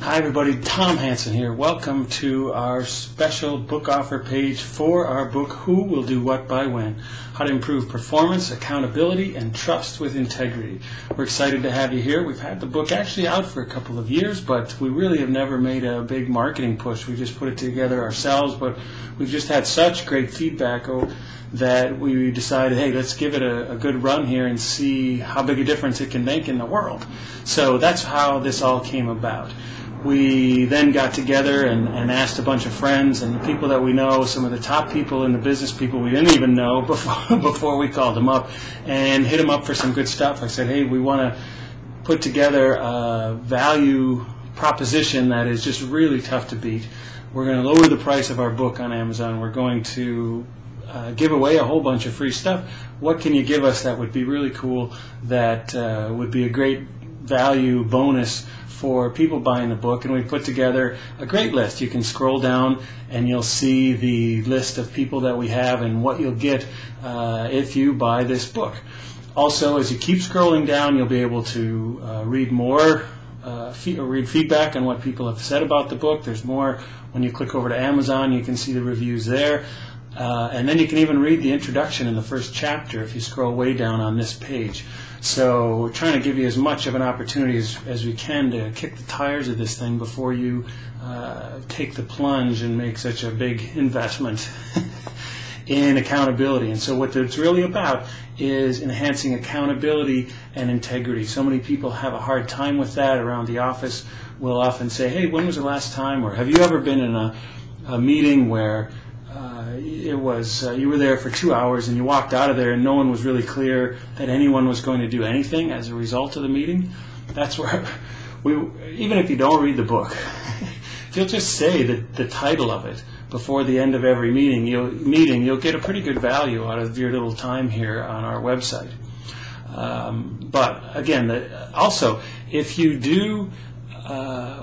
Hi everybody, Tom Hansen here. Welcome to our special book offer page for our book, Who Will Do What by When? How to Improve Performance, Accountability, and Trust with Integrity. We're excited to have you here. We've had the book actually out for a couple of years, but we really have never made a big marketing push. We just put it together ourselves, but we've just had such great feedback that we decided, hey, let's give it a good run here and see how big a difference it can make in the world. So that's how this all came about. We then got together and asked a bunch of friends and people that we know, some of the top people in the business, people we didn't even know before we called them up, and hit them up for some good stuff. I said, hey, we want to put together a value proposition that is just really tough to beat. We're going to lower the price of our book on Amazon. We're going to give away a whole bunch of free stuff. What can you give us that would be really cool, that would be a great value bonus for people buying the book? And we put together a great list. You can scroll down and you'll see the list of people that we have and what you'll get if you buy this book. Also, as you keep scrolling down, you'll be able to read more, read feedback on what people have said about the book. There's more. When you click over to Amazon, you can see the reviews there. And then you can even read the introduction in the first chapter if you scroll way down on this page. So we're trying to give you as much of an opportunity as we can to kick the tires of this thing before you take the plunge and make such a big investment in accountability. And so what it's really about is enhancing accountability and integrity. So many people have a hard time with that around the office. We'll often say, hey, when was the last time? Or have you ever been in a meeting where you were there for 2 hours and you walked out of there and no one was really clear that anyone was going to do anything as a result of the meeting? That's where even if you don't read the book, if you'll just say the title of it before the end of every meeting, you'll get a pretty good value out of your little time here on our website. But again, also, if you do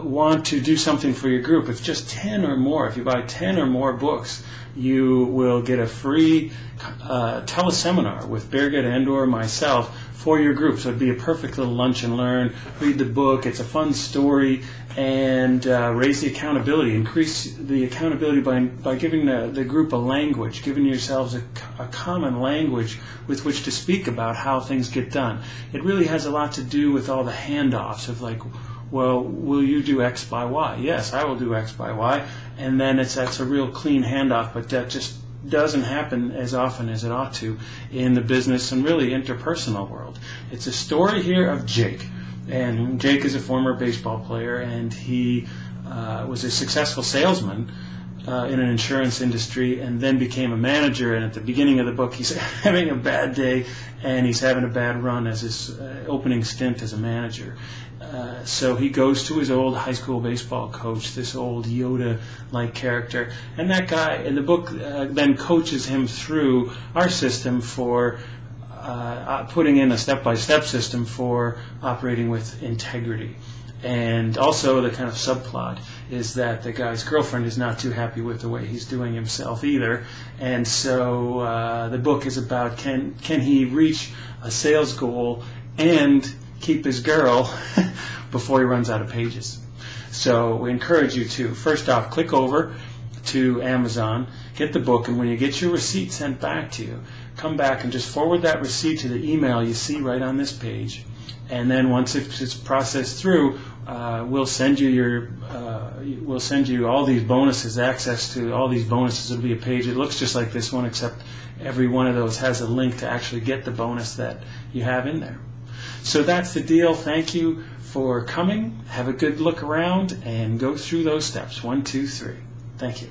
want to do something for your group, if just 10 or more, if you buy 10 or more books, you will get a free teleseminar with Birgit and/or myself for your group. So it'd be a perfect little lunch and learn. Read the book. It's a fun story, and raise the accountability. Increase the accountability by giving the group a language, giving yourselves a common language with which to speak about how things get done. It really has a lot to do with all the handoffs of like, well, will you do X by Y? Yes, I will do X by Y. And then that's a real clean handoff, but that just doesn't happen as often as it ought to in the business and really interpersonal world. It's a story here of Jake. And Jake is a former baseball player, and he was a successful salesman in an insurance industry, and then became a manager. And at the beginning of the book, he's having a bad day, and he's having a bad run as his opening stint as a manager. So he goes to his old high school baseball coach, this old Yoda-like character, and that guy in the book then coaches him through our system for putting in a step-by-step system for operating with integrity. And also the kind of subplot is that the guy's girlfriend is not too happy with the way he's doing himself either. And so the book is about can he reach a sales goal and keep his girl before he runs out of pages. So we encourage you to, first off, click over to Amazon, get the book, and when you get your receipt sent back to you, come back and just forward that receipt to the email you see right on this page. And then once it's processed through, we'll send you all these bonuses, access to all these bonuses. It'll be a page. It looks just like this one, except every one of those has a link to actually get the bonus that you have in there. So that's the deal. Thank you for coming. Have a good look around and go through those steps. 1, 2, 3. Thank you.